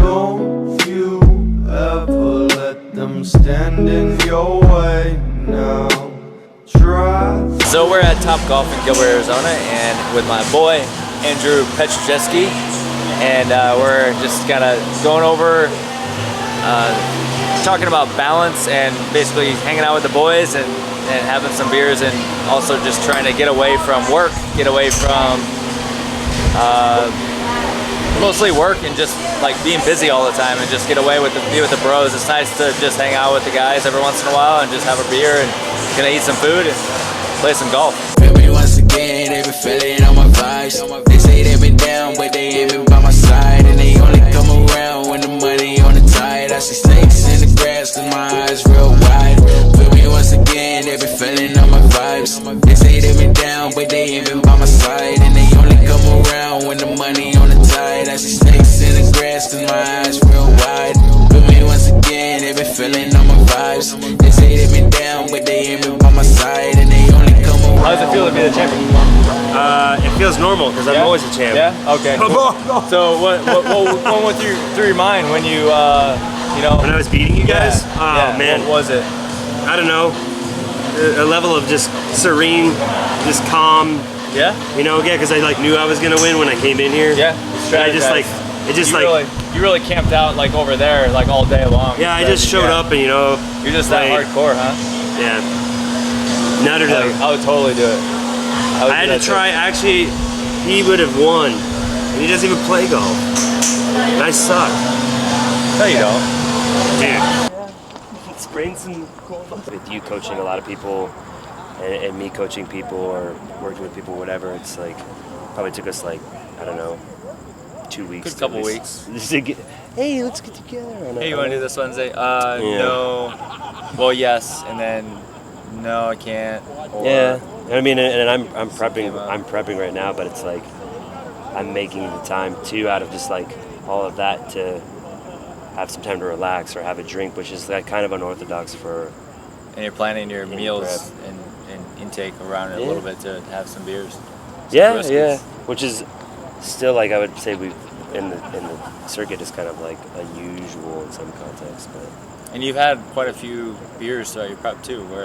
Don't you ever let them stand in your way now. Try. So we're at Top Golf in Gilbert, Arizona, and with my boy Andrew Pietraszewski, and we're just kind of going over, talking about balance and basically hanging out with the boys and having some beers, and also just trying to get away from work, get away from mostly work and just like being busy all the time, and just get away with be with the bros. It's nice to just hang out with the guys every once in a while and just have a beer and gonna eat some food and play some golf. Feel me once again, they been feeling on my vibes. They say they been down, but they ain't been by my side. And they only come around when the money on the tide. I see snakes in the grass cause my eyes real wide. Feel me once again, they been feeling on my vibes. They say they been down, but they ain't been by my side. And they only come around when the money on the tide. I see snakes in the grass cause my eyes real wide. Feel me once again, they been feeling on my vibes. They say they been down, but they ain't been by my side. And they only come around. How does it feel to be the champion? It feels normal because I'm always a champ. Yeah. Okay. Cool. So what went through your mind when you when I was beating you guys? Yeah. Oh man, what was it? I don't know. A level of just serene, just calm. Yeah. Because I knew I was gonna win when I came in here. Yeah. I just you really camped out all day long. Yeah, I just showed up and You're just that hardcore, huh? Yeah. Not at all. I would totally do it. I had to try. Actually, he would have won. And he doesn't even play golf. And I suck. No, you don't. Dude. Sprained some cool. With you coaching a lot of people and me coaching people or working with people, whatever, it's probably took us I don't know, 2 weeks. Good couple weeks. Just to get, hey, let's get together. Hey, you want to do this Wednesday? No. Well, yes, and then no, I can't. Or, yeah. I mean, and I'm prepping. I'm prepping right now, but it's I'm making the time too out of just all of that to have some time to relax or have a drink, which is kind of unorthodox for. And you're planning your meals and intake around it a little bit to have some beers. Yeah, yeah. Which is still I would say we in the circuit is kind of unusual in some contexts, but. And you've had quite a few beers throughout your prep too, where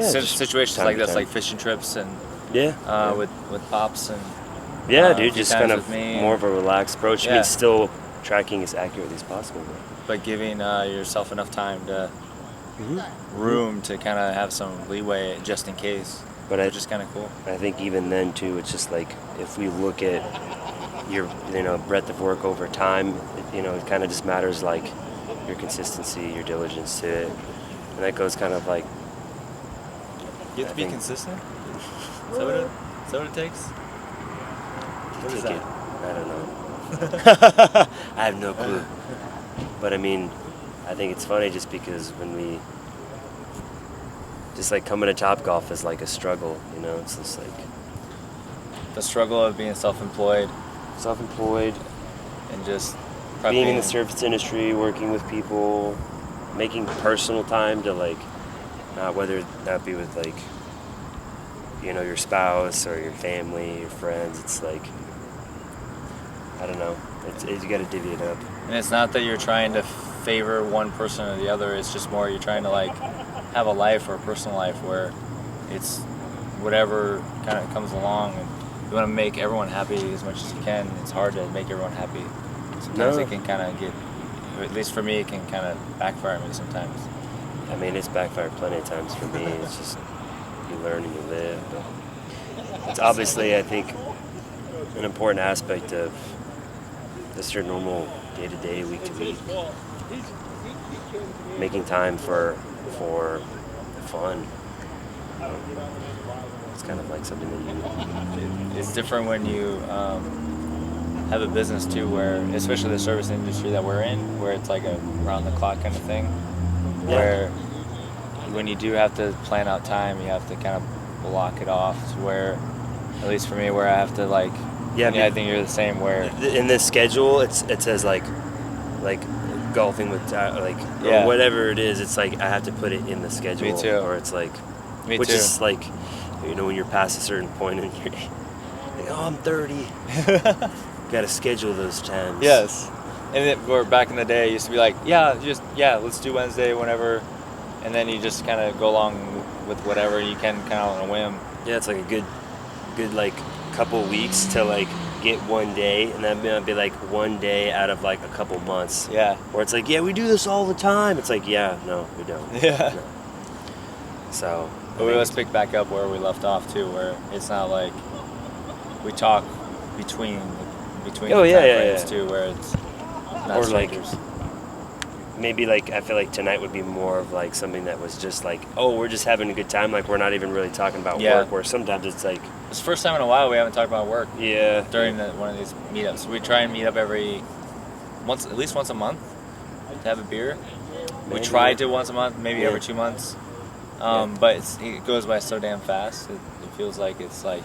situations like this, like fishing trips and with pops and dude, just kind of more of a relaxed approach. I mean, still tracking as accurately as possible, but giving yourself enough time to room to kind of have some leeway just in case. But which is kind of cool. I think even then too, it's just if we look at your breadth of work over time, it kind of just matters your consistency, your diligence to it, and that goes kind of You have to be consistent? Is that what it takes? What is that? I don't know. I have no clue. But I mean, I think it's funny just because when we just coming to Topgolf is a struggle, it's just the struggle of being self-employed and just being in the service industry, working with people, making personal time to whether that be with your spouse or your family, your friends. It's I don't know. You got to divvy it up. And it's not that you're trying to favor one person or the other. It's just more you're trying to have a life or a personal life where it's whatever kind of comes along, and you want to make everyone happy as much as you can. It's hard to make everyone happy. Sometimes it can kind of get, at least for me, it can kind of backfire me sometimes. I mean, it's backfired plenty of times for me. It's just you learn and you live. But it's obviously, I think, an important aspect of just your normal day-to-day, week-to-week. Making time for fun. It's kind of something that It's different when you have a business too, where especially the service industry that we're in, where it's a round-the-clock kind of thing, where when you do have to plan out time, you have to kind of block it off. To where, at least for me, where I have to I think you're the same. Where in this schedule, it says golfing with or whatever it is. It's I have to put it in the schedule. Me too. Or it's Me which too. is when you're past a certain point and you're I'm 30. Got to schedule those times. Yes. And then, or back in the day, it used to be like, let's do Wednesday whenever, and then you just kind of go along with whatever you can, kind of on a whim. Yeah, it's like a good like couple weeks to like get one day, and that might be like one day out of like a couple months. Yeah. Where it's like, yeah, we do this all the time. It's like, yeah, no, we don't. Yeah. No. So. But we always pick back up where we left off too, where it's not like we talk between Oh, the yeah, time yeah, frames yeah. too, where it's not Or, like, strangers. Maybe like I feel like tonight would be more of like something that was just like, oh, we're just having a good time. Like we're not even really talking about work. Where sometimes it's like, It's the first time in a while we haven't talked about work yeah, during one of these meetups. We try and meet up at least once a month to have a beer. We Maybe. try to once a month, maybe Yeah. every 2 months. Yeah. But it goes by so damn fast. It feels like it's like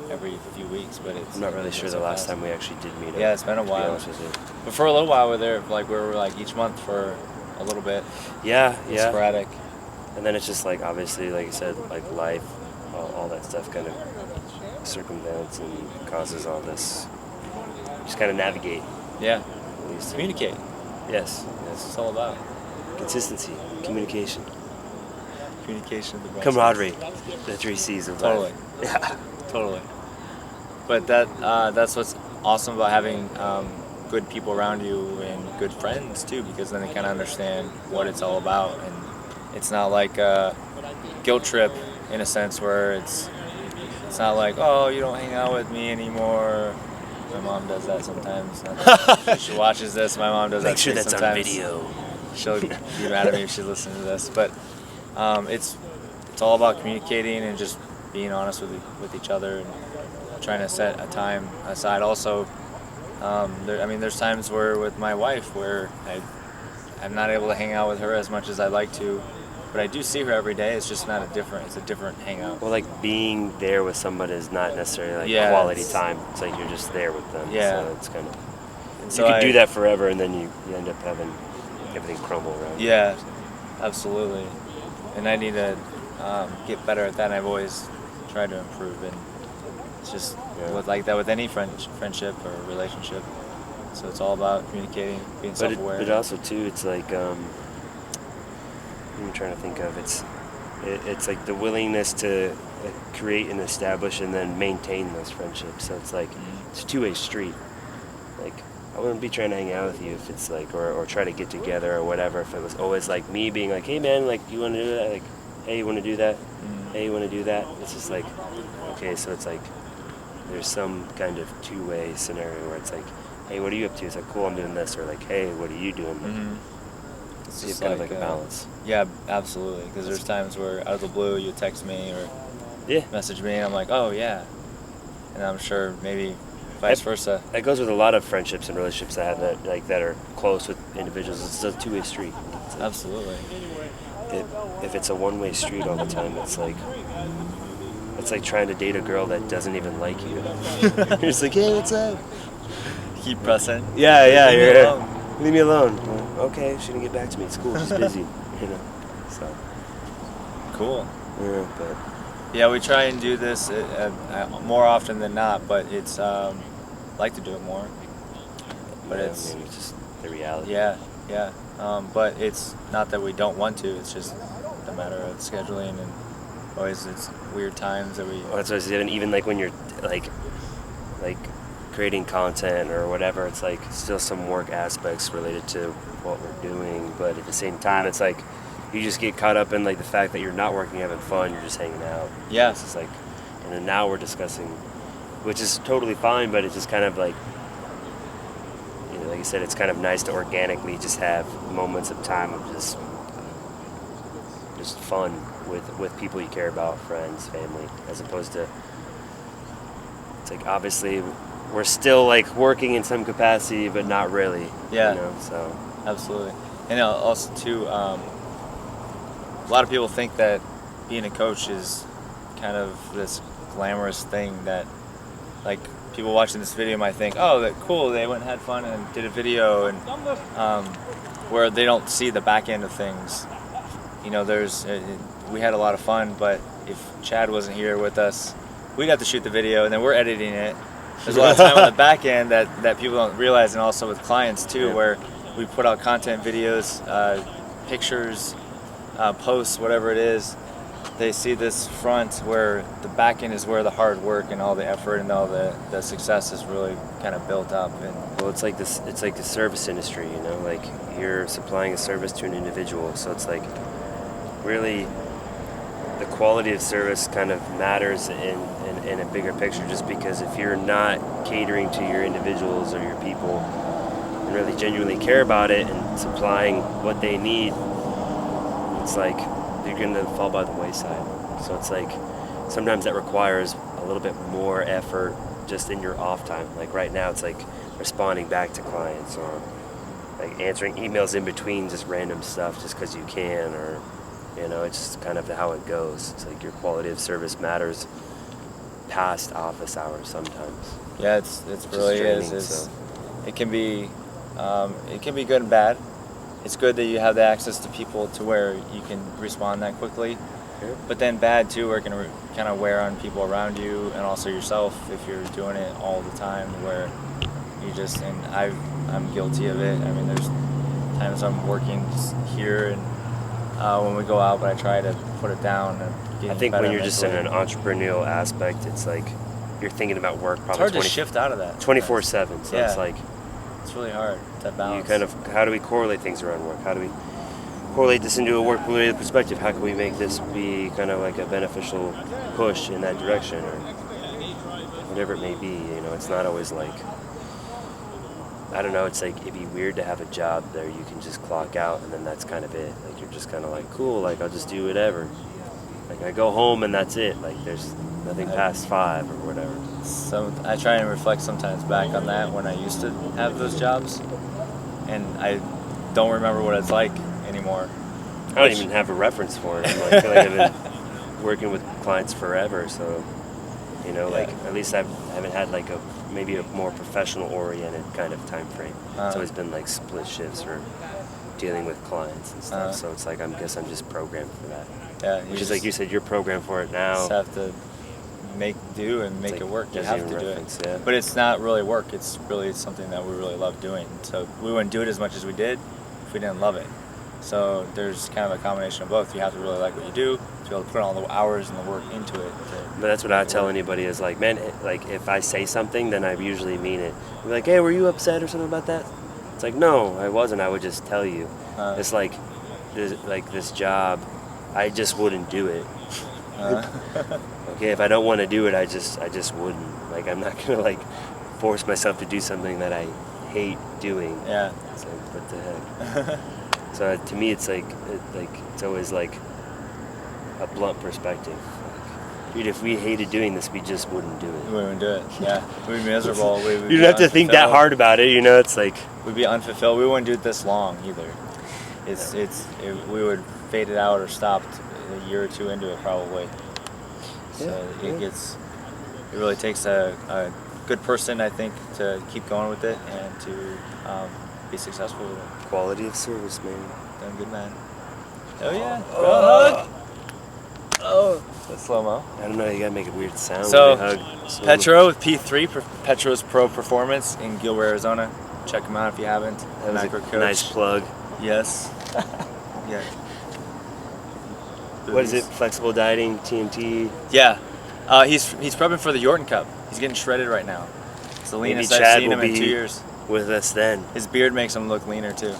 every few weeks, but it's. I'm not really sure so the last fast. time we actually did meet up. Yeah, it's been a to be while. honest with you. But for a little while, we were like each month for a little bit. Yeah, yeah. Sporadic. And then it's just like obviously, like you said, like life, all that stuff kind of circumvents and causes all this. Just kind of navigate. Yeah. At least. Communicate. Yes. That's what Yes. it's all about. Consistency, communication, Communication. The best. camaraderie, the 3 C's of Totally. life. Yeah. Totally. But that's what's awesome about having good people around you and good friends too, because then they kind of understand what it's all about, and it's not like a guilt trip in a sense where it's not like, oh, you don't hang out with me anymore. My mom does that sometimes. She watches this. My mom does that. Make sure that's sometimes. on video. She'll be mad at me if she's listening to this, but it's all about communicating and just being honest with each other and trying to set a time aside. Also, there's times where with my wife where I'm not able to hang out with her as much as I'd like to, but I do see her every day. It's just it's a different hangout. Well, like being there with somebody is not necessarily like quality time. It's like you're just there with them. Yeah. So it's kind of. And You could do that forever, and then you end up having everything crumble around. Yeah, absolutely. And I need to get better at that. And I've always tried to improve, and it's just like that with any friendship or relationship. So it's all about communicating, being self-aware. But also too, it's like I'm trying to think of it's like the willingness to create and establish and then maintain those friendships. So it's like it's a two-way street. Like I wouldn't be trying to hang out with you if it's like or try to get together or whatever if it was always like me being like, hey man, like you want to do that? Like, hey, you want to do that? Hey, you want to do that? It's just like, okay, so it's like there's some kind of two-way scenario where it's like, hey, what are you up to? It's like, cool, I'm doing this, or like, hey, what are you doing? It's So just kind of like a balance. Yeah, absolutely. Because there's times where out of the blue you text me or Yeah. message me, and I'm like, oh yeah, and I'm sure maybe vice versa. That goes with a lot of friendships and relationships I have that are close with individuals. It's a two-way street. Absolutely. If it's a one-way street all the time, it's like trying to date a girl that doesn't even like you. You're just like, hey, what's up? Keep pressing. Yeah, Leave me you're alone. leave me alone. Okay, she didn't get back to me. It's cool. She's busy. So Cool. yeah, but Yeah, we try and do this more often than not, but it's like to do it more. But yeah, it's I mean, it's just the reality. yeah. But it's not that we don't want to. It's just a matter of scheduling, and always it's weird times that we. Well, that's what I said. Even like when you're like creating content or whatever, it's like still some work aspects related to what we're doing, but at the same time, it's like you just get caught up in like the fact that you're not working, having fun, you're just hanging out. Yeah. It's just like, and then now we're discussing, which is totally fine, but it's just kind of like, like you said, it's kind of nice to organically just have moments of time of just fun with people you care about, friends, family, as opposed to, it's like obviously we're still like working in some capacity, but not really. Yeah. So Absolutely. And also too, a lot of people think that being a coach is kind of this glamorous thing that, like, people watching this video might think, oh, that cool, they went and had fun and did a video, and where they don't see the back end of things. We had a lot of fun, but if Chad wasn't here with us, we'd have to shoot the video, and then we're editing it, there's a lot of time on the back end that people don't realize, and also with clients too, where we put out content, videos, pictures, posts, whatever it is. They see this front where the back end is where the hard work and all the effort and all the success is really kind of built up. And well, it's like this. It's like the service industry, you know. Like you're supplying a service to an individual, so it's like really the quality of service kind of matters in a bigger picture. Just because if you're not catering to your individuals or your people and really genuinely care about it and supplying what they need, it's like you're going to fall by the wayside. So it's like sometimes that requires a little bit more effort just in your off time. Like right now it's like responding back to clients or like answering emails in between just random stuff just because you can, or you know, it's just kind of how it goes. It's like your quality of service matters past office hours sometimes. Yeah, it's really draining, is. so. It can be good and bad. It's good that you have the access to people to where you can respond that quickly. Yeah. But then bad too, where it can kind of wear on people around you and also yourself if you're doing it all the time, where you just, and I'm guilty of it. I mean, there's times I'm working here and when we go out, but I try to put it down. And I think when you're just in mentally. an entrepreneurial aspect, it's like you're thinking about work It's probably hard to shift out of that. 24/7. So Yeah. it's like It's really hard to balance. you kind of, how do we correlate things around work? How do we correlate this into a work-related perspective? How can we make this be kind of like a beneficial push in that direction, or whatever it may be? You know, it's not always like, I don't know, it's like it'd be weird to have a job there you can just clock out and then that's kind of it. Like you're just kind of like, cool, like I'll just do whatever. Like I go home and that's it. Like there's nothing past 5 or whatever. I try and reflect sometimes back on that when I used to have those jobs, and I don't remember what it's like anymore. I don't even have a reference for it. I feel like I've been working with clients forever, so you know, like at least I haven't had like maybe a more professional oriented kind of time frame. It's always been like split shifts or dealing with clients and stuff. So it's like I guess I'm just programmed for that. Yeah, Which is like you said, you're programmed for it now. Just have to make do and make like it work. You gives have you to a do reference, it. yeah. But it's not really work. It's really something that we really love doing. So we wouldn't do it as much as we did if we didn't love it. So there's kind of a combination of both. You have to really like what you do to be able to put all the hours and the work into it. But that's what I tell anybody is like, man, like if I say something, then I usually mean it. You're like, hey, were you upset or something about that? It's like, no, I wasn't. I would just tell you. It's like this job, I just wouldn't do it. Okay, if I don't want to do it, I just wouldn't. Like I'm not gonna like force myself to do something that I hate doing. Yeah. It's like, what the heck? So to me, it's like it's always like a blunt perspective. Like, dude, if we hated doing this, we just wouldn't do it. We wouldn't do it. Yeah. We'd be miserable. You don't have to think that hard about it. You know, it's like we'd be unfulfilled. We wouldn't do it this long either. We would fade it out or stop a year or two into it probably. So it really takes a good person, I think, to keep going with it and to be successful with it. quality of service, man. Damn good man. Oh yeah. Hug. Oh, that's slow mo. I don't know. You gotta make a weird sound. So, when you hug. So Petro with P3, Petro's Pro Performance in Gilroy, Arizona. Check him out if you haven't. that was Macro a coach. nice plug. Yes. Yeah. What is it? Flexible dieting, TMT. Yeah. He's prepping for the Yorton Cup. He's getting shredded right now. It's the Maybe leanest Chad I've seen will him in be 2 years. with us then. His beard makes him look leaner too.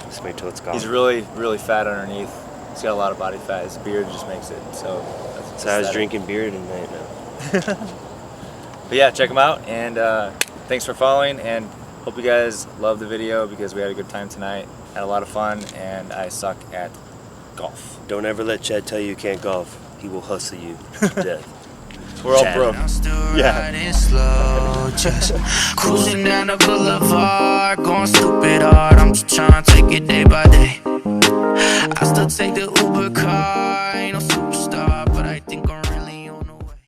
Just wait till it's gone. He's really, really fat underneath. He's got a lot of body fat. His beard just makes it so. That's So I was aesthetic. drinking beer tonight now. But yeah, check him out, and thanks for following, and hope you guys loved the video because we had a good time tonight. Had a lot of fun, and I suck at golf. Don't ever let Chad tell you can't golf. He will hustle you to death. We're all Chad. broke. I'm still Yeah. riding slow, just cruising down the boulevard, going stupid hard. I'm just trying to take it day by day. I still take the Uber car.